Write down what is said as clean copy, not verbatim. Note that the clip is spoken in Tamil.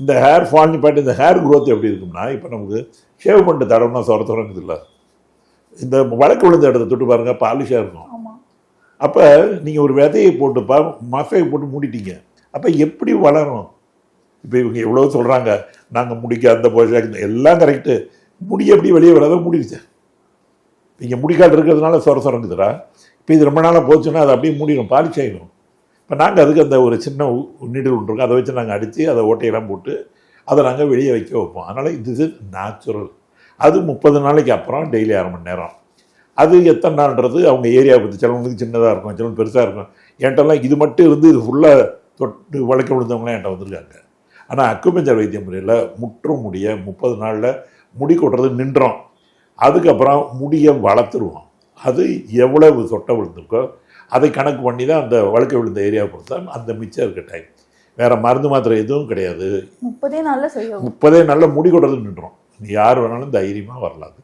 இந்த ஹேர் ஃபால் நிப்பாட்டி இந்த ஹேர் க்ரோத் எப்படி இருக்கும்னா, இப்போ நமக்கு ஷேவ் பண்ணிட்டு தடவைனா சொரங்குது இல்லை, இந்த வழக்கு விழுந்த இடத்த தொட்டு பாருங்கள் பாலிஷாக இருக்கும். அப்போ நீங்கள் ஒரு விதையை போட்டுப்பா மசையை போட்டு மூடிட்டீங்க, அப்போ எப்படி வளரும்? இப்போ இவங்க எவ்வளோ சொல்கிறாங்க நாங்கள் முடிக்க அந்த போஷாக்கு எல்லாம் கரெக்டு, முடி எப்படி வெளியே வராத மூடிடுச்சு. இங்கே முடிக்கால் இருக்கிறதுனால சொரங்குதுடா. இப்போ இது ரொம்ப நாளாக போச்சுன்னா அதை அப்படியே மூடிடும், பாலிஷ் ஆகிடும். இப்போ நாங்கள் அதுக்கு அந்த ஒரு சின்ன நீடில் ஒன்று இருக்கும், அதை வச்சு நாங்கள் அடித்து அதை ஓட்டையெல்லாம் போட்டு அதை நாங்கள் வெளியே வைக்க வைப்போம். அதனால் இது நேச்சுரல். அது 30 நாளைக்கு அப்புறம் டெய்லி 1/2 மணி நேரம். அது எத்தனை நாள்ன்றது அவங்க ஏரியாவை பற்றி, சிலவங்களுக்கு சின்னதாக இருக்கும், சிலவங்க பெருசாக இருக்கும். என்கிட்டலாம் இது மட்டும் இருந்து இது ஃபுல்லாக தொட்டு வழக்க விழுந்தவங்களாம் என்கிட்ட வந்திருக்காங்க. ஆனால் அக்குபஞ்சர் வைத்திய முறையில் முற்றும் முடிய 30 நாளில் முடி கொட்டுறது நின்றோம். அதுக்கப்புறம் முடியை வளர்த்துருவோம். அது எவ்வளவு சொட்டை விழுந்திருக்கோ அதை கணக்கு பண்ணி தான் அந்த வழுக்க விழுந்த ஏரியாவை பொறுத்தா அந்த மிச்சம் இருக்க டைம். வேறு மருந்து மாத்திரை எதுவும் கிடையாது. 30 நாளில் செய்யும். 30 நாளில் முடி கொட்டுறது நின்றோம். யார் வேணாலும் தைரியமாக வரலாம்.